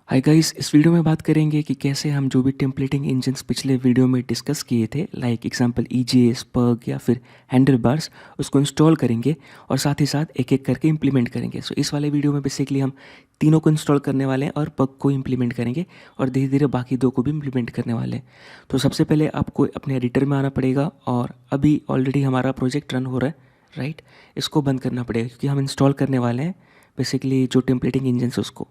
Hi guys, इस video में बात करेंगे कि कैसे हम जो भी टेम्पलेटिंग इंजन्स पिछले वीडियो में डिस्कस किए थे, लाइक एग्जांपल ईजीएस, पग या फिर हैंडल बार्स, उसको इंस्टॉल करेंगे और साथ ही साथ एक एक करके इम्प्लीमेंट करेंगे। सो इस वाले वीडियो में बेसिकली हम तीनों को इंस्टॉल करने वाले हैं और पग को इम्प्लीमेंट करेंगे और धीरे धीरे बाकी दो को भी इम्प्लीमेंट करने वाले हैं। तो सबसे पहले आपको अपने एडिटर में आना पड़ेगा और अभी ऑलरेडी हमारा प्रोजेक्ट रन हो रहा है, राइट। इसको बंद करना पड़ेगा क्योंकि हम इंस्टॉल करने वाले हैं बेसिकली जो टेम्पलेटिंग इंजन्स उसको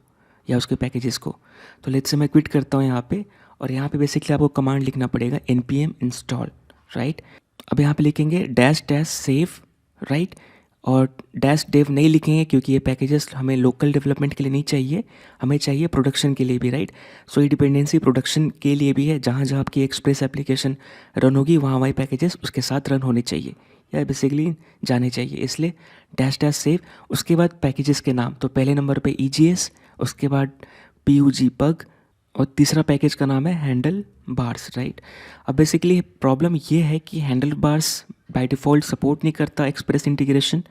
या उसके पैकेजेस को। तो लेट्स से मैं क्विट करता हूँ यहाँ पे और यहाँ पे बेसिकली आपको कमांड लिखना पड़ेगा npm install, राइट। अब यहाँ पे लिखेंगे डैश डैश सेव, राइट, और डैश डेव नहीं लिखेंगे क्योंकि ये पैकेजेस हमें लोकल डेवलपमेंट के लिए नहीं चाहिए, हमें चाहिए प्रोडक्शन के लिए भी, राइट। सो ये डिपेंडेंसी प्रोडक्शन के लिए भी है, जहाँ जहाँ आपकी एक्सप्रेस एप्लीकेशन रन होगी वहाँ वही पैकेजेस उसके साथ रन होने चाहिए या बेसिकली जाने चाहिए, इसलिए डैश डैश सेव। उसके बाद पैकेजेस के नाम, तो पहले नंबर पे EGS, उसके बाद PUG पग और तीसरा पैकेज का नाम है हैंडल बार्स, राइट। अब बेसिकली प्रॉब्लम ये है कि handle bars by default support नहीं करता एक्सप्रेस इंटीग्रेशन,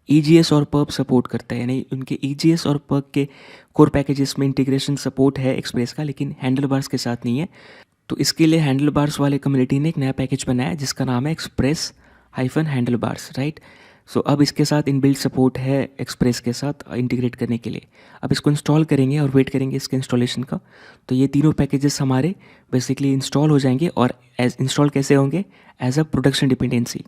EGS और पब सपोर्ट करता है, यानी उनके EGS और पब के कोर पैकेजेस में इंटीग्रेशन सपोर्ट है एक्सप्रेस का, लेकिन हैंडल बार्स के साथ नहीं है। तो इसके लिए हैंडल बार्स वाले कम्युनिटी ने एक नया पैकेज बनाया जिसका नाम है एक्सप्रेस हैंडल बार्स, राइट। सो अब इसके साथ इनबिल्ट सपोर्ट है एक्सप्रेस के साथ इंटीग्रेट करने के लिए। अब इसको इंस्टॉल करेंगे और वेट करेंगे इसके इंस्टॉलेशन का। तो ये तीनों पैकेजेस हमारे बेसिकली इंस्टॉल हो जाएंगे और एज इंस्टॉल कैसे होंगे, एज अ प्रोडक्शन डिपेंडेंसी।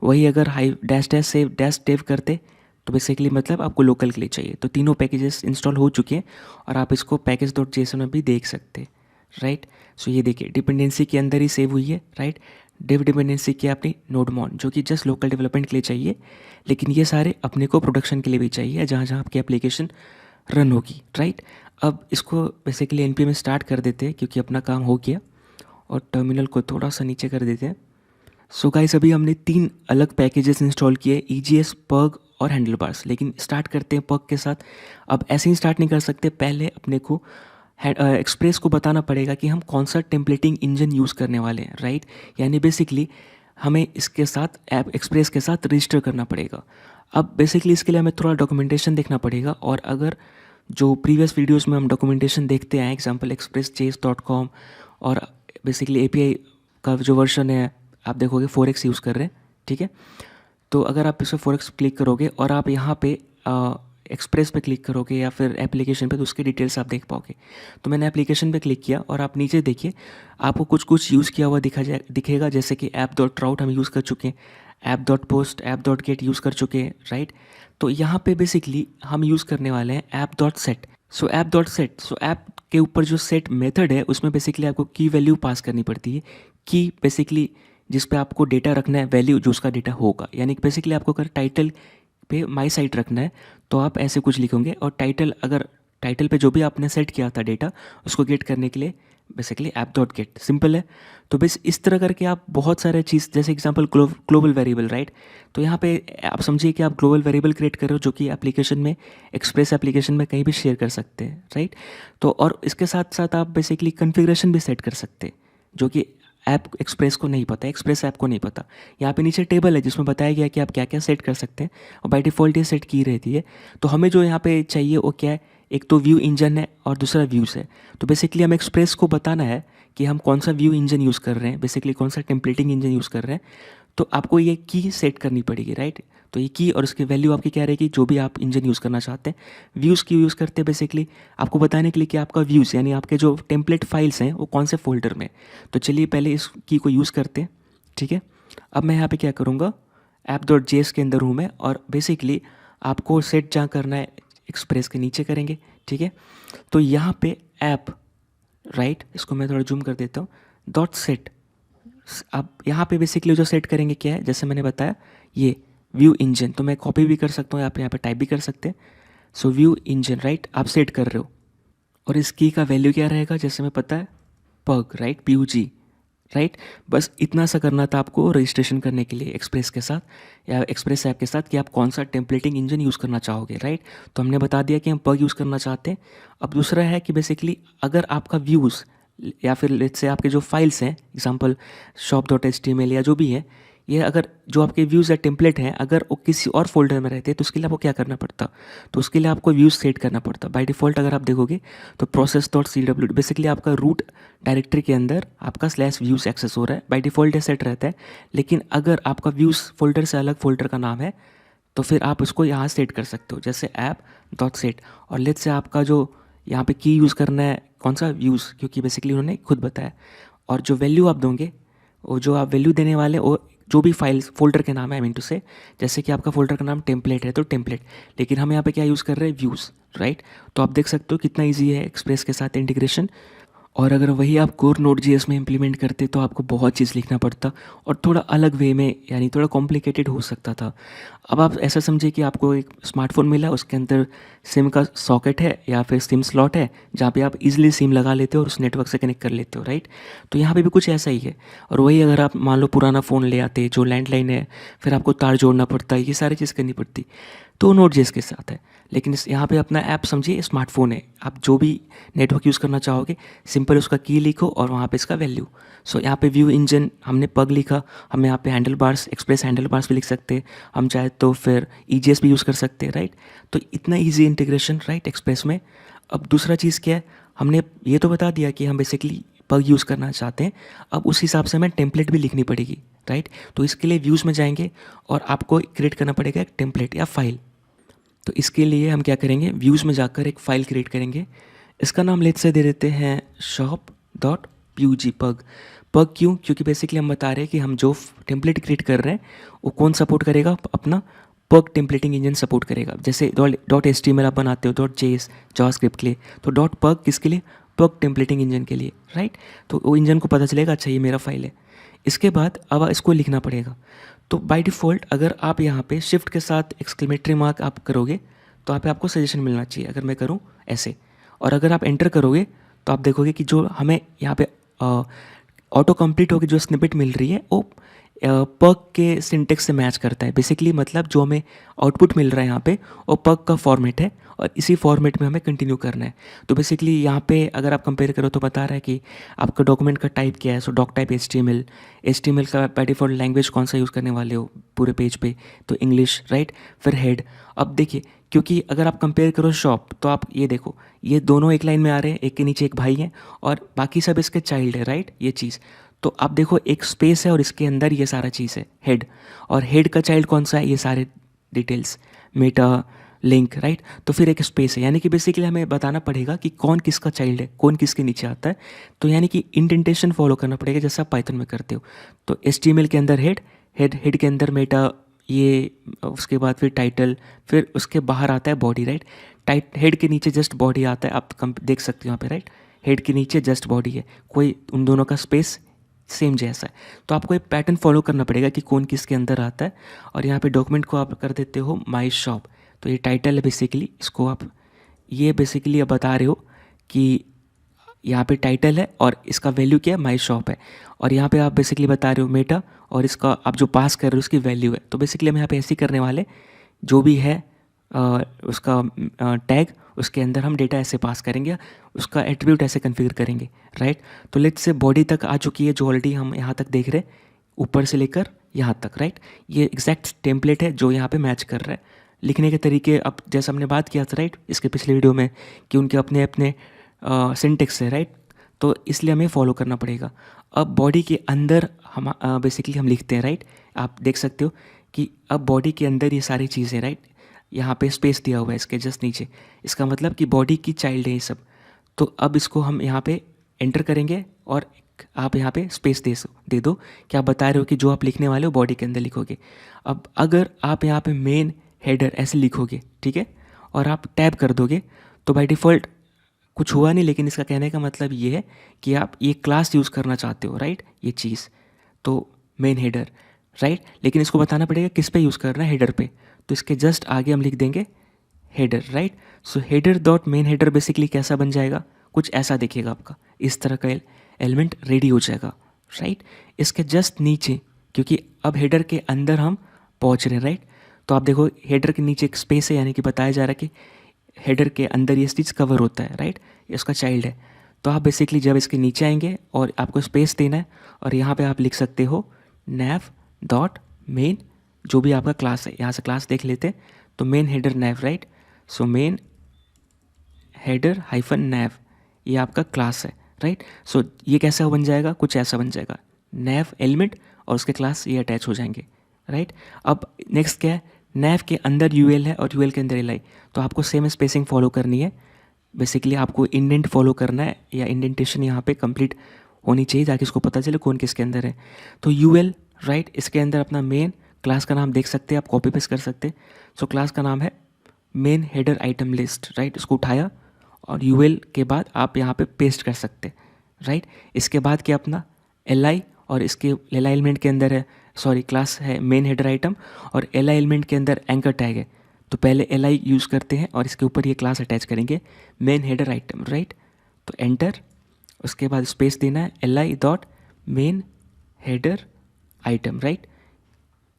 वही अगर हाई dash dash save dash dev करते तो बेसिकली मतलब आपको लोकल के लिए चाहिए। तो तीनों पैकेजेस इंस्टॉल हो चुके हैं और आप इसको package.json में भी देख सकते हैं, राइट। सो ये देखिए डिपेंडेंसी के अंदर ही सेव हुई है, राइट। डेव डिपेंडेंसी की आपने नोडमॉन जो कि जस्ट लोकल डेवलपमेंट के लिए चाहिए, लेकिन ये सारे अपने को प्रोडक्शन के लिए भी चाहिए जहाँ जहाँ आपकी एप्लीकेशन रन होगी, राइट। अब इसको बेसिकली npm में स्टार्ट कर देते हैं क्योंकि अपना काम हो गया और टर्मिनल को थोड़ा सा नीचे कर देते हैं। सो गाइस, अभी हमने 3 अलग पैकेजेस इंस्टॉल किए, EGS, पग और हैंडल बार्स, लेकिन स्टार्ट करते हैं पग के साथ। अब ऐसे ही स्टार्ट नहीं कर सकते, पहले अपने को एक्सप्रेस को बताना पड़ेगा कि हम कौन सा टेम्पलेटिंग इंजन यूज़ करने वाले हैं, राइट। यानी बेसिकली हमें इसके साथ ऐप एक्सप्रेस के साथ रजिस्टर करना पड़ेगा। अब बेसिकली इसके लिए हमें थोड़ा डॉक्यूमेंटेशन देखना पड़ेगा, और अगर जो प्रीवियस वीडियोस में हम डॉक्यूमेंटेशन देखते हैं, एग्जांपल expressjs.com और बेसिकली API का जो वर्जन है आप देखोगे 4x यूज़ कर रहे हैं, ठीक है। तो अगर आप इस पर 4x क्लिक करोगे और आप यहाँ पे एक्सप्रेस पे क्लिक करोगे या फिर एप्लीकेशन पे, तो उसके डिटेल्स आप देख पाओगे। तो मैंने एप्लीकेशन पे क्लिक किया और आप नीचे देखिए आपको कुछ कुछ यूज़ किया हुआ दिखेगा, जैसे कि app.route हम यूज़ कर चुके हैं, app.post, app.get यूज़ कर चुके हैं, राइट। तो यहाँ पे बेसिकली हम यूज़ करने वाले हैं app.set। सो app.set, सो ऐप के ऊपर जो सेट मेथड है उसमें बेसिकली आपको की वैल्यू पास करनी पड़ती है। की बेसिकली जिस पे आपको डेटा रखना है, वैल्यू जो उसका डेटा होगा, यानी बेसिकली आपको अगर टाइटल पे माई साइट रखना है तो आप ऐसे कुछ लिखोगे, और टाइटल अगर टाइटल पे जो भी आपने सेट किया था डेटा उसको गेट करने के लिए बेसिकली app.get, सिंपल है। तो बस इस तरह करके आप बहुत सारे चीज़, जैसे एग्जांपल ग्लोबल वेरिएबल, राइट। तो यहाँ पे आप समझिए कि आप ग्लोबल वेरिएबल क्रिएट कर रहे हो जो कि एप्लीकेशन में, एक्सप्रेस एप्लीकेशन में कहीं भी शेयर कर सकते हैं, राइट। तो और इसके साथ साथ आप बेसिकली कन्फिग्रेशन भी सेट कर सकते हैं जो कि ऐप एक्सप्रेस को नहीं पता, एक्सप्रेस ऐप को नहीं पता। यहाँ पे नीचे टेबल है जिसमें बताया गया कि आप क्या क्या सेट कर सकते हैं और बाय डिफ़ॉल्ट ये सेट की रहती है। तो हमें जो यहाँ पे चाहिए वो क्या है, एक तो व्यू इंजन है और दूसरा व्यूज़ है। तो बेसिकली हम एक्सप्रेस को बताना है कि हम कौन सा व्यू इंजन यूज़ कर रहे हैं, बेसिकली कौन सा टेम्पलेटिंग इंजन यूज़ कर रहे हैं। तो आपको ये की सेट करनी पड़ेगी, राइट। तो ये की और उसकी वैल्यू आपकी क्या रहेगी, जो भी आप इंजन यूज़ करना चाहते हैं। व्यूज़ की यूज़ करते हैं बेसिकली आपको बताने के लिए कि आपका व्यूज़ यानी आपके जो टेम्पलेट फाइल्स हैं वो कौन से फोल्डर में। तो चलिए पहले इस की को यूज़ करते हैं, ठीक है। अब मैं यहाँ पे क्या करूँगा, app.js के अंदर हूँ मैं, और बेसिकली आपको सेट जहाँ करना है एक्सप्रेस के नीचे करेंगे, ठीक है। तो यहाँ पे ऐप, राइट, इसको मैं थोड़ा जूम कर देता हूँ, डॉट सेट। अब यहाँ पे बेसिकली जो सेट करेंगे क्या है, जैसे मैंने बताया ये व्यू इंजन, तो मैं कॉपी भी कर सकता हूँ, आप यहाँ पे टाइप भी कर सकते हैं। सो व्यू इंजन, राइट, आप सेट कर रहे हो, और इस की का वैल्यू क्या रहेगा, जैसे हमें पता है पग, राइट, PUG, राइट। बस इतना सा करना था आपको रजिस्ट्रेशन करने के लिए एक्सप्रेस के साथ या एक्सप्रेस ऐप के साथ कि आप कौन सा टेम्पलेटिंग इंजन यूज़ करना चाहोगे, राइट। तो हमने बता दिया कि हम पग यूज़ करना चाहते हैं। अब दूसरा है कि बेसिकली अगर आपका व्यूज़ या फिर लेट्स से आपके जो फाइल्स हैं, एग्जांपल shop.html या जो भी है, ये अगर जो आपके व्यूज़ या टेम्पलेट हैं अगर वो किसी और फोल्डर में रहते तो उसके लिए आपको क्या करना पड़ता, तो उसके लिए आपको व्यूज़ सेट करना पड़ता। बाय डिफ़ॉल्ट अगर आप देखोगे तो process.cwd बेसिकली आपका रूट डायरेक्टरी के अंदर आपका /व्यूज़ एक्सेस हो रहा है, बाय डिफ़ॉल्ट ये सेट रहता है। लेकिन अगर आपका व्यूज़ फोल्डर से अलग फोल्डर का नाम है तो फिर आप उसको यहाँ सेट कर सकते हो, जैसे app.set। और लेट्स से आपका जो यहाँ पे की यूज़ करना है कौन सा व्यूज़, क्योंकि बेसिकली उन्होंने खुद बताया। और जो वैल्यू आप दोगे वो जो आप वैल्यू देने वाले वो जो भी फाइल्स फोल्डर के नाम है, आई मीन टू से, जैसे कि आपका फोल्डर का नाम टेम्पलेट है तो टेम्पलेट, लेकिन हम यहाँ पे क्या यूज़ कर रहे हैं, व्यूज़, राइट। तो आप देख सकते हो कितना ईजी है एक्सप्रेस के साथ इंटीग्रेशन। और अगर वही आप कोर Node.js में इम्प्लीमेंट करते तो आपको बहुत चीज़ लिखना पड़ता और थोड़ा अलग वे में, यानी थोड़ा कॉम्प्लिकेटेड हो सकता था। अब आप ऐसा समझिए कि आपको एक स्मार्टफोन मिला, उसके अंदर सिम का सॉकेट है या फिर सिम स्लॉट है जहाँ पे आप इजीली सिम लगा लेते हो और उस नेटवर्क से कनेक्ट कर लेते हो, राइट। तो यहाँ पे भी कुछ ऐसा ही है। और वही अगर आप मान लो पुराना फ़ोन ले आते जो लैंडलाइन है, फिर आपको तार जोड़ना पड़ता है, ये सारी चीज़ करनी पड़ती, तो Node.js के साथ है। लेकिन इस यहाँ पे अपना ऐप समझिए स्मार्टफोन है, आप जो भी नेटवर्क यूज़ करना चाहोगे सिंपल उसका की लिखो और वहाँ पे इसका वैल्यू। सो यहाँ पे व्यू इंजन हमने पग लिखा, हम यहाँ पे handle bars, express handle bars भी लिख सकते हैं, हम चाहे तो फिर EJS भी यूज़ कर सकते हैं, राइट। तो इतना ईजी इंटीग्रेशन, राइट, एक्सप्रेस में। अब दूसरा चीज़ क्या है, हमने ये तो बता दिया कि हम बेसिकली पग यूज़ करना चाहते हैं, अब उस हिसाब से हमें टेम्पलेट भी लिखनी पड़ेगी, राइट। तो इसके लिए व्यूज़ में जाएंगे और आपको क्रिएट करना पड़ेगा एक टेम्पलेट या फाइल। तो इसके लिए हम क्या करेंगे, व्यूज़ में जाकर एक फ़ाइल क्रिएट करेंगे। इसका नाम लेट से दे देते हैं shop.pug। पग क्यों, क्योंकि बेसिकली हम बता रहे हैं कि हम जो टेम्पलेट क्रिएट कर रहे हैं वो कौन सपोर्ट करेगा, अपना पग टेम्पलेटिंग इंजन सपोर्ट करेगा। जैसे .html आप बनाते हो .js जावास्क्रिप्ट के लिए, तो .pug किसके लिए, पग टेम्पलेटिंग इंजन के लिए, राइट। तो वो इंजन को पता चलेगा अच्छा ये मेरा फाइल है। इसके बाद अब इसको लिखना पड़ेगा। तो बाय डिफ़ॉल्ट अगर आप यहाँ पे शिफ्ट के साथ एक्सक्लेमेटरी मार्क आप करोगे तो यहाँ पे आपको सजेशन मिलना चाहिए, अगर मैं करूँ ऐसे। और अगर आप एंटर करोगे तो आप देखोगे कि जो हमें यहाँ पे ऑटो कंप्लीट होकर जो स्निपेट मिल रही है वो पग के सिंटेक्स से मैच करता है। बेसिकली मतलब जो हमें आउटपुट मिल रहा है यहाँ पे वो पग का फॉर्मेट है और इसी फॉर्मेट में हमें कंटिन्यू करना है। तो बेसिकली यहाँ पे अगर आप कंपेयर करो तो बता रहा है कि आपका डॉक्यूमेंट का टाइप क्या है, सो डॉक टाइप HTML का बाय डिफ़ॉल्ट लैंग्वेज कौन सा यूज़ करने वाले हो पूरे पेज पे, तो इंग्लिश, राइट। फिर हेड, अब देखिए क्योंकि अगर आप कंपेयर करो शॉप तो आप ये देखो ये दोनों एक लाइन में आ रहे हैं, एक के नीचे एक भाई हैं और बाकी सब इसके चाइल्ड है, राइट, ये चीज़। तो आप देखो एक स्पेस है और इसके अंदर ये सारा चीज़ है हेड, और हेड का चाइल्ड कौन सा है, ये सारे डिटेल्स, मेटा, लिंक, राइट। तो फिर एक स्पेस है, यानी कि बेसिकली हमें बताना पड़ेगा कि कौन किसका चाइल्ड है, कौन किसके नीचे आता है। तो यानी कि इंडेंटेशन फॉलो करना पड़ेगा जैसा आप पाइथन में करते हो। तो HTML के अंदर हेड के अंदर मेटा, ये उसके बाद फिर टाइटल, फिर उसके बाहर आता है बॉडी, राइट। हेड के नीचे जस्ट बॉडी आता है, आप देख सकते हो यहाँ पे, राइट। हेड के नीचे जस्ट बॉडी है, कोई उन दोनों का स्पेस सेम जैसा है। तो आपको एक पैटर्न फॉलो करना पड़ेगा कि कौन किसके अंदर आता है। और यहाँ पे डॉक्यूमेंट को आप कर देते हो माई शॉप, तो ये टाइटल है बेसिकली, इसको आप ये बेसिकली आप बता रहे हो कि यहाँ पे टाइटल है और इसका वैल्यू क्या है, माई शॉप है। और यहाँ पे आप बेसिकली बता रहे हो मेटा, और इसका आप जो पास कर रहे हो उसकी वैल्यू है। तो बेसिकली हम यहाँ पे ऐसे ही करने वाले, जो भी है उसका टैग, उसके अंदर हम डेटा ऐसे पास करेंगे, उसका एट्रीब्यूट ऐसे कन्फिगर करेंगे, राइट। तो लेट्स से बॉडी तक आ चुकी है जो ऑलरेडी हम यहाँ तक देख रहे हैं, ऊपर से लेकर यहाँ तक, राइट। ये एग्जैक्ट टेम्पलेट है जो यहाँ पे मैच कर रहा है। लिखने के तरीके अब जैसे हमने बात किया था, राइट, इसके पिछले वीडियो में, कि उनके अपने अपने सिंटेक्स है, राइट। तो इसलिए हमें फॉलो करना पड़ेगा। अब बॉडी के अंदर हम बेसिकली हम लिखते हैं, राइट। आप देख सकते हो कि अब बॉडी के अंदर ये सारी चीज़ें, राइट, यहाँ पे स्पेस दिया हुआ है इसके जस्ट नीचे, इसका मतलब कि बॉडी की चाइल्ड है ये सब। तो अब इसको हम यहाँ पे एंटर करेंगे और आप यहाँ पे स्पेस दे दो कि आप बता रहे हो कि जो आप लिखने वाले हो बॉडी के अंदर लिखोगे। अब अगर आप यहाँ पे मेन हेडर ऐसे लिखोगे, ठीक है, और आप टैब कर दोगे तो बाय डिफ़ॉल्ट कुछ हुआ नहीं, लेकिन इसका कहने का मतलब ये है कि आप ये क्लास यूज़ करना चाहते हो, राइट, ये चीज़, तो मेन हेडर, राइट। लेकिन इसको बताना पड़ेगा किस पे यूज़ करना है, हेडर पे। तो इसके जस्ट आगे हम लिख देंगे header, right. So header dot main header basically कैसा बन जाएगा, कुछ ऐसा दिखेगा आपका, इस तरह का एलिमेंट रेडी हो जाएगा, राइट। इसके जस्ट नीचे, क्योंकि अब हेडर के अंदर हम पहुँच रहे हैं, राइट। तो आप देखो हेडर के नीचे एक स्पेस है, यानी कि बताया जा रहा है कि हेडर के अंदर ये चीज़ कवर होता है, राइट, ये उसका चाइल्ड है। तो आप बेसिकली जब इसके नीचे आएंगे और आपको स्पेस देना है और यहाँ पे आप लिख सकते हो nav डॉट मेन जो भी आपका क्लास है, यहाँ से क्लास देख लेते हैं, तो main header nav, right. So main header hyphen nav ये आपका क्लास है, राइट। सो ये कैसा बन जाएगा, कुछ ऐसा बन जाएगा, नैव एलिमेंट और उसके क्लास ये अटैच हो जाएंगे, राइट। अब नेक्स्ट क्या है, नैव के अंदर यूएल है और यूएल के अंदर एल, तो आपको सेम स्पेसिंग फॉलो करनी है। बेसिकली आपको इंडेंट फॉलो करना है या इंडेंटेशन यहाँ पे कंप्लीट होनी चाहिए ताकि इसको पता चले कौन किसके अंदर है। तो यूएल, राइट, इसके अंदर अपना मेन क्लास का नाम देख सकते हैं, आप कॉपी पेस्ट कर सकते हैं। सो क्लास का नाम है main header item list, right. इसको उठाया और यूएल के बाद आप यहाँ पे पेस्ट कर सकते हैं, राइट। इसके बाद क्या अपना एल और इसके एल एलिमेंट के अंदर है, सॉरी क्लास है मेन हेडर आइटम और एल एलिमेंट के अंदर एंकर टैग है। तो पहले एल यूज़ करते हैं और इसके ऊपर ये क्लास अटैच करेंगे मेन हेडर आइटम, राइट। तो एंटर, उसके बाद स्पेस देना है L dot main header item, right.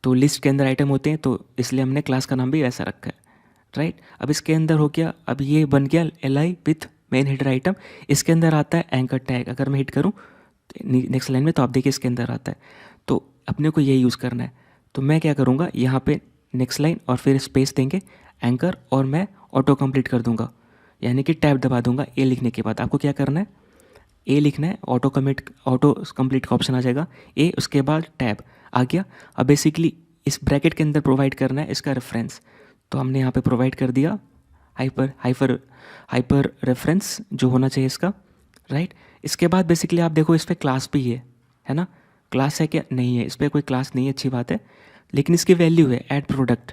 तो लिस्ट के अंदर आइटम होते हैं तो इसलिए हमने क्लास का नाम भी वैसा रखा है, राइट। अब इसके अंदर हो गया, अब ये बन गया L with main header item. इसके अंदर आता है एंकर टैग, अगर मैं हिट करूँ नेक्स्ट लाइन में तो आप देखिए इसके अंदर आता है। तो अपने को ये यूज़ करना है, तो मैं क्या करूँगा यहाँ पे नेक्स्ट लाइन और फिर स्पेस देंगे एंकर और मैं ऑटो कंप्लीट कर दूंगा, यानी कि टैब दबा दूंगा ए लिखने के बाद। आपको क्या करना है, ए लिखना है, ऑटो कंप्लीट का ऑप्शन आ जाएगा, ए उसके बाद टैब आ गया। अब बेसिकली इस ब्रैकेट के अंदर प्रोवाइड करना है इसका रेफरेंस, तो हमने यहाँ पे प्रोवाइड कर दिया हाइपर रेफरेंस जो होना चाहिए इसका, राइट। इसके बाद बेसिकली आप देखो इस पर क्लास भी है ना, क्लास है क्या, नहीं है, इस पर कोई क्लास नहीं है, अच्छी बात है। लेकिन इसकी वैल्यू है ऐड प्रोडक्ट,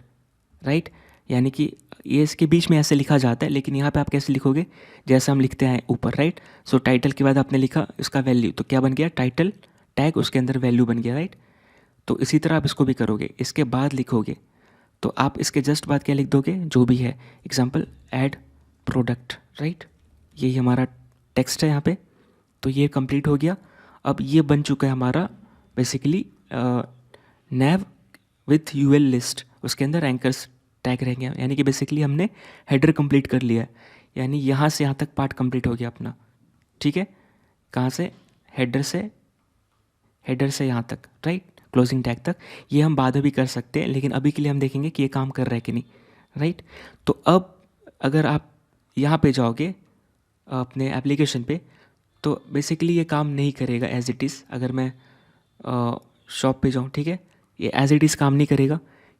राइट। यानी कि ये इसके बीच में ऐसे लिखा जाता है, लेकिन यहाँ पे आप कैसे लिखोगे, जैसे हम लिखते हैं ऊपर, राइट। सो टाइटल के बाद आपने लिखा इसका वैल्यू, तो क्या बन गया टाइटल टैग, उसके अंदर वैल्यू बन गया, राइट। तो इसी तरह आप इसको भी करोगे, इसके बाद लिखोगे तो आप इसके जस्ट बाद क्या लिख दोगे, जो भी है एग्जाम्पल ऐड प्रोडक्ट, राइट। यही हमारा टेक्स्ट है यहाँ पे। तो ये कंप्लीट हो गया। अब ये बन चुका है हमारा basically nav with UL list, उसके अंदर एंकर्स टैग रहेंगे, यानी कि बेसिकली हमने हेडर कंप्लीट कर लिया है, यानी यहाँ से यहाँ तक पार्ट कंप्लीट हो गया अपना, ठीक है। कहाँ से, हेडर से यहाँ तक, राइट, क्लोजिंग टैग तक। ये हम बाद में भी कर सकते हैं, लेकिन अभी के लिए हम देखेंगे कि ये काम कर रहा है कि नहीं, राइट। तो अब अगर आप यहाँ पे जाओगे अपने एप्लीकेशन पे, तो बेसिकली ये काम नहीं करेगा एज इट इज़। अगर मैं शॉप पे जाऊँ, ठीक है, ये एज इट इज़ काम नहीं करेगा,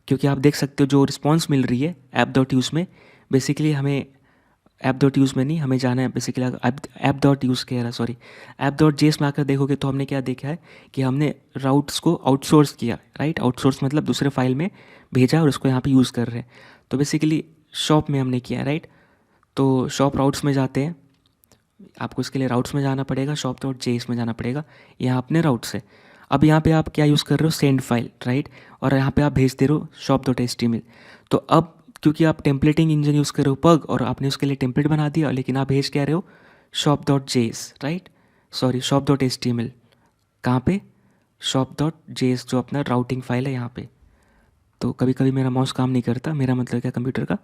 क्योंकि आप देख सकते हो जो रिस्पॉन्स मिल रही है ऐप डॉट यूज़ में, बेसिकली हमें ऐप डॉट यूज़ में नहीं, हमें जाना है बेसिकली ऐप डॉट यूज़ कह रहा, सॉरी, ऐप डॉट जेएस में आकर देखोगे तो हमने क्या देखा है कि हमने राउट्स को आउटसोर्स किया, राइट। आउटसोर्स मतलब दूसरे फाइल में भेजा और उसको यहाँ पे यूज़ कर रहे हैं। तो बेसिकली शॉप में हमने किया, राइट। तो शॉप राउट्स में जाते हैं, आपको इसके लिए राउट्स में जाना पड़ेगा, शॉप डॉट जेएस में जाना पड़ेगा, यहाँ अपने राउट्स है। अब यहाँ पे आप क्या यूज़ कर रहे हो, सेंड फाइल, राइट, और यहाँ पे आप भेज दे रहे हो शॉप डॉट एचटीएमएल। तो अब क्योंकि आप टेम्पलेटिंग इंजन यूज़ कर रहे हो पग, और आपने उसके लिए टेम्पलेट बना दिया, लेकिन आप भेज क्या रहे हो, shop dot JS, right, sorry shop dot HTML. कहाँ पे, शॉप डॉट जेएस जो अपना राउटिंग फाइल है यहाँ पे। तो कभी कभी मेरा माउस काम नहीं करता, मेरा मतलब क्या कंप्यूटर का,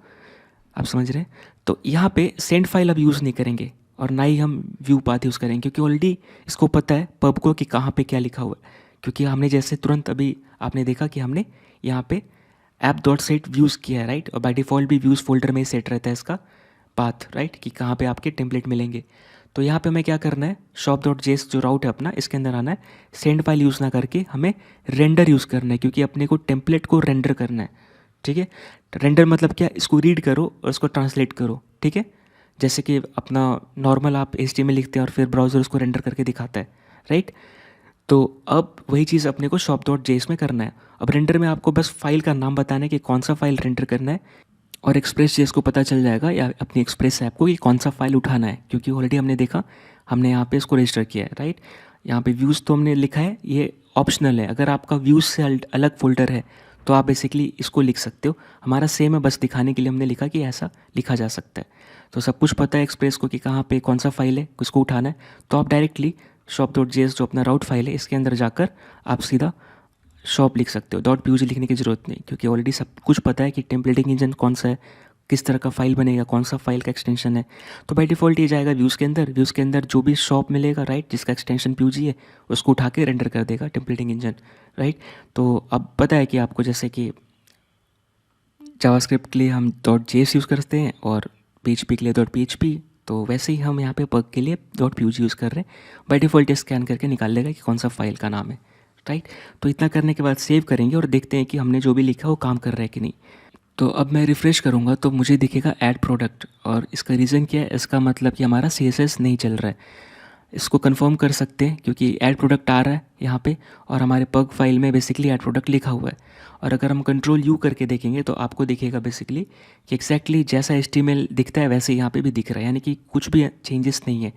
आप समझ रहे हैं। तो यहाँ पे सेंड फाइल अब यूज़ नहीं करेंगे और ना ही हम व्यू पाथ यूज़ करेंगे, क्योंकि ऑलरेडी इसको पता है पब को कि कहाँ पे क्या लिखा हुआ है। क्योंकि हमने जैसे तुरंत अभी आपने देखा कि हमने यहाँ पे ऐप डॉट सेट व्यूज़ किया है, राइट, और बाय डिफ़ॉल्ट भी व्यूज़ फोल्डर में ही सेट रहता है इसका पाथ, राइट, कि कहाँ पे आपके टेम्पलेट मिलेंगे। तो यहाँ पे हमें क्या करना है, शॉप डॉट जेएस जो राउट है अपना, इसके अंदर आना है, सेंड फाइल यूज़ ना करके हमें रेंडर यूज़ करना है, क्योंकि अपने को टेम्पलेट को रेंडर करना है, ठीक है। रेंडर मतलब क्या, इसको रीड करो और इसको ट्रांसलेट करो, ठीक है। जैसे कि अपना नॉर्मल आप HTML लिखते हैं और फिर ब्राउज़र उसको रेंडर करके दिखाता है, राइट। तो अब वही चीज़ अपने को शॉप डॉट जेएस में करना है। अब रेंडर में आपको बस फाइल का नाम बताना है कि कौन सा फाइल रेंडर करना है, और एक्सप्रेस जेएस को पता चल जाएगा या अपनी एक्सप्रेस ऐप को कि कौन सा फाइल उठाना है, क्योंकि ऑलरेडी हमने देखा, हमने यहाँ पे इसको रजिस्टर किया है, राइट। यहाँ पे व्यूज़ तो हमने लिखा है, ये ऑप्शनल है। अगर आपका व्यूज़ से अलग फोल्डर है तो आप बेसिकली इसको लिख सकते हो, हमारा सेम है, बस दिखाने के लिए हमने लिखा कि ऐसा लिखा जा सकता है। तो सब कुछ पता है एक्सप्रेस को कि कहाँ पे कौन सा फाइल है, किसको उठाना है। तो आप डायरेक्टली शॉप डॉट जेएस जो अपना राउट फाइल है, इसके अंदर जाकर आप सीधा शॉप लिख सकते हो, डॉट पीयूजी लिखने की ज़रूरत नहीं, क्योंकि ऑलरेडी सब कुछ पता है कि टेम्पलेटिंग इंजन कौन सा है, किस तरह का फाइल बनेगा, कौन सा फाइल का एक्सटेंशन है। तो बाय डिफ़ॉल्ट ये जाएगा व्यूज़ के अंदर, व्यूज़ के अंदर जो भी शॉप मिलेगा राइट, जिसका एक्सटेंशन PUG है उसको उठा के रेंडर कर देगा टेम्पलेटिंग इंजन राइट। तो अब पता है कि आपको जैसे कि जावास्क्रिप्ट के लिए हम .js यूज़ करते हैं और PHP के लिए .php, तो वैसे ही हम यहाँ पे पग के लिए .pug यूज़ कर रहे हैं। बाय डिफ़ॉल्ट ये स्कैन करके निकाल लेगा कि कौन सा फाइल का नाम है राइट। तो इतना करने के बाद सेव करेंगे और देखते हैं कि हमने जो भी लिखा वो काम कर रहा है कि नहीं। तो अब मैं रिफ़्रेश करूँगा तो मुझे दिखेगा ऐड प्रोडक्ट, और इसका रीज़न क्या है, इसका मतलब कि हमारा CSS नहीं चल रहा है। इसको कंफर्म कर सकते हैं क्योंकि ऐड प्रोडक्ट आ रहा है यहाँ पे और हमारे पग फाइल में बेसिकली ऐड प्रोडक्ट लिखा हुआ है। और अगर हम Ctrl+U करके देखेंगे तो आपको दिखेगा बेसिकली कि एक्जैक्टली जैसा HTML दिखता है वैसे यहाँ पे भी दिख रहा है, यानी कि कुछ भी चेंजेस नहीं है।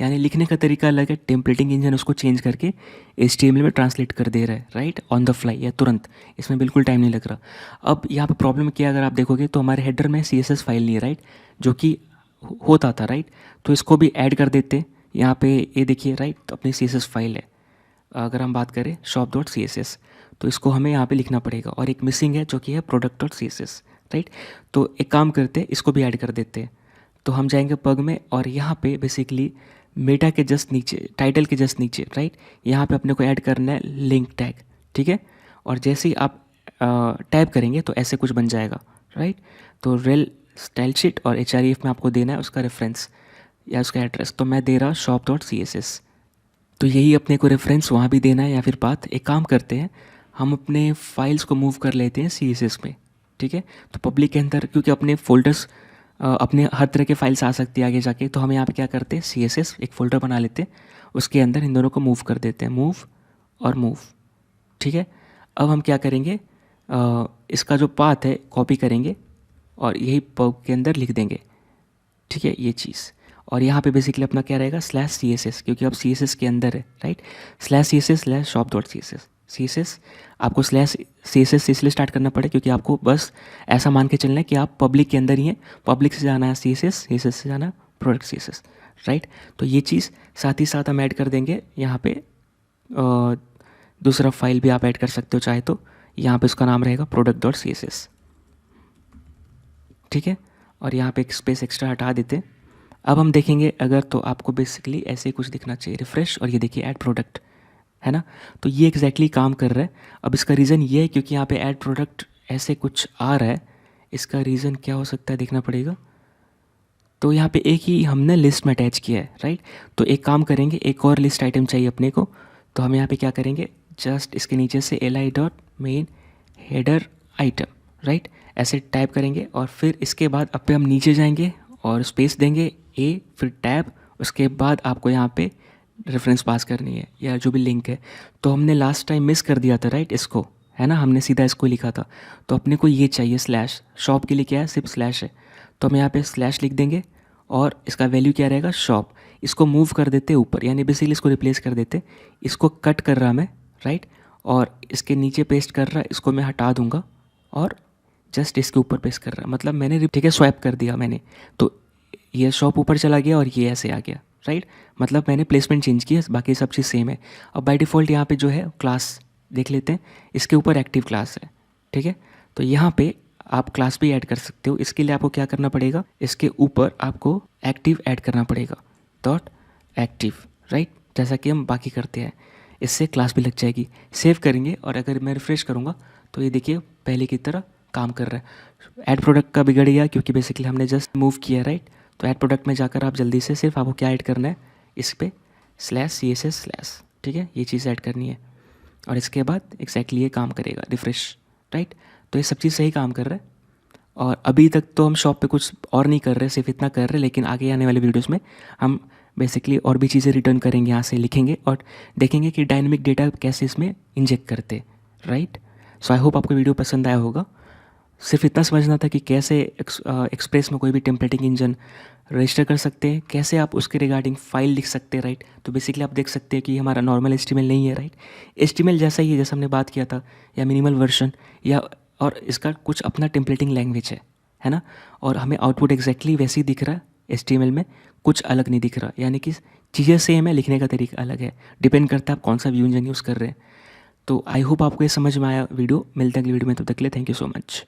यानी लिखने का तरीका अलग है, टेम्पलेटिंग इंजन उसको चेंज करके HTML में ट्रांसलेट कर दे रहा है राइट, ऑन द फ्लाई या तुरंत, इसमें बिल्कुल टाइम नहीं लग रहा। अब यहाँ पे प्रॉब्लम क्या है, अगर आप देखोगे तो हमारे हेडर में CSS फाइल नहीं है राइट, जो कि होता था राइट। तो इसको भी ऐड कर देते हैं यहाँ पे, ये देखिए राइट, तो अपनी CSS फाइल है। अगर हम बात करें shop.css तो इसको हमें यहाँ पे लिखना पड़ेगा, और एक मिसिंग है जो कि है product.css राइट। तो एक काम करते हैं, इसको भी ऐड कर देते हैं। तो हम जाएंगे पग में और यहाँ पे बेसिकली मेटा के जस्ट नीचे, टाइटल के जस्ट नीचे राइट, यहाँ पे अपने को ऐड करना है लिंक टैग, ठीक है। और जैसे ही आप टैब करेंगे तो ऐसे कुछ बन जाएगा राइट। तो रेल स्टाइल शीट और HREF में आपको देना है उसका रेफरेंस या उसका एड्रेस, तो मैं दे रहा shop.css। तो यही अपने को रेफरेंस वहाँ भी देना है या फिर पाथ। एक काम करते हैं, हम अपने फाइल्स को मूव कर लेते हैं CSS में, ठीक है। तो पब्लिक के अंदर क्योंकि अपने फोल्डर्स अपने हर तरह के फाइल्स आ सकती है आगे जाके, तो हम यहाँ पे क्या करते हैं, CSS एक फ़ोल्डर बना लेते हैं, उसके अंदर इन दोनों को मूव कर देते हैं, मूव और मूव, ठीक है। अब हम क्या करेंगे, इसका जो पाथ है कॉपी करेंगे और यही पब के अंदर लिख देंगे, ठीक है, ये चीज़। और यहाँ पे बेसिकली अपना क्या रहेगा, /CSS, क्योंकि अब CSS के अंदर है राइट, /CSS/shop.css। CSS आपको /CSS से इसलिए स्टार्ट करना पड़े क्योंकि आपको बस ऐसा मान के चलना है कि आप पब्लिक के अंदर ही हैं, पब्लिक से जाना है CSS से जाना है प्रोडक्ट CSS राइट। तो ये चीज़ साथ ही साथ हम ऐड कर देंगे यहाँ पे। दूसरा फाइल भी आप ऐड कर सकते हो चाहे तो, यहाँ पे उसका नाम रहेगा product.css, ठीक है। और यहाँ पे एक स्पेस एक्स्ट्रा हटा देते हैं। अब हम देखेंगे अगर, तो आपको बेसिकली ऐसे ही कुछ दिखना चाहिए, रिफ्रेश, और ये देखिए ऐड प्रोडक्ट है ना। तो ये एग्जैक्टली काम कर रहा है। अब इसका रीज़न ये है क्योंकि यहाँ पे ऐड प्रोडक्ट ऐसे कुछ आ रहा है, इसका रीज़न क्या हो सकता है देखना पड़ेगा। तो यहाँ पे एक ही हमने लिस्ट में अटैच किया है राइट। तो एक काम करेंगे, एक और लिस्ट आइटम चाहिए अपने को, तो हम यहाँ पे क्या करेंगे, जस्ट इसके नीचे से li.main हेडर आइटम राइट, ऐसे टाइप करेंगे और फिर इसके बाद अब पे हम नीचे जाएंगे और स्पेस देंगे A, फिर टैब, उसके बाद आपको यहाँ पे रेफरेंस पास करनी है या जो भी लिंक है। तो हमने लास्ट टाइम मिस कर दिया था राइट इसको, है ना, हमने सीधा इसको लिखा था। तो अपने को ये चाहिए स्लैश, शॉप के लिए क्या है, सिर्फ स्लैश है, तो हम यहाँ पे स्लैश लिख देंगे और इसका वैल्यू क्या रहेगा, शॉप। इसको मूव कर देते ऊपर, यानी बेसिकली इसको रिप्लेस कर देते, इसको कट कर रहा मैं राइट, और इसके नीचे पेस्ट कर रहा, इसको मैं हटा दूंगा और जस्ट इसके ऊपर पेस्ट कर रहा, मतलब मैंने ठीक है स्वैप कर दिया मैंने, तो ये शॉप ऊपर चला गया और ये ऐसे आ गया राइट, मतलब मैंने प्लेसमेंट चेंज किया, बाकी सब चीज़ सेम है। अब बाय डिफ़ॉल्ट यहाँ पे जो है क्लास देख लेते हैं, इसके ऊपर एक्टिव क्लास है, ठीक है। तो यहाँ पे आप क्लास भी ऐड कर सकते हो, इसके लिए आपको क्या करना पड़ेगा, इसके ऊपर आपको एक्टिव ऐड करना पड़ेगा, .active राइट, जैसा कि हम बाकी करते हैं, इससे क्लास भी लग जाएगी। सेव करेंगे और अगर मैं रिफ्रेश करूँगा तो ये देखिए पहले की तरह काम कर रहा है। ऐड प्रोडक्ट का बिगड़ गया क्योंकि बेसिकली हमने जस्ट मूव किया राइट। तो ऐड प्रोडक्ट में जाकर आप जल्दी से सिर्फ आपको क्या ऐड करना है, इस पर /CSS/, ठीक है, ये चीज़ ऐड करनी है और इसके बाद एक्जैक्टली ये काम करेगा, रिफ्रेश राइट। तो ये सब चीज़ सही काम कर रहा है और अभी तक तो हम शॉप पे कुछ और नहीं कर रहे, सिर्फ इतना कर रहे हैं, लेकिन आगे आने वाले वीडियोस में हम बेसिकली और भी चीज़ें रिटर्न करेंगे, यहाँ से लिखेंगे और देखेंगे कि डायनेमिक डेटा कैसे इसमें इंजेक्ट करते राइट। सो आई होप आपको वीडियो पसंद आया होगा। सिर्फ इतना समझना था कि कैसे एक्सप्रेस में कोई भी टेम्पलेटिंग इंजन रजिस्टर कर सकते हैं, कैसे आप उसके रिगार्डिंग फाइल लिख सकते हैं राइट। तो बेसिकली आप देख सकते हैं कि हमारा नॉर्मल HTML नहीं है राइट, HTML जैसा ही है जैसा हमने बात किया था, या मिनिमल वर्जन, या और इसका कुछ अपना टेम्पलेटिंग लैंग्वेज है ना, और हमें आउटपुट एग्जैक्टली वैसे ही दिख रहा है HTML में, कुछ अलग नहीं दिख रहा, यानी कि चीज़ें सेम है, लिखने का तरीका अलग है, डिपेंड करता है आप कौन सा व्यू इंजन यूज़ कर रहे हैं। तो आई होप आपको ये समझ में आया वीडियो। मिलते हैं अगली वीडियो में, तब तक के लिए थैंक यू सो मच।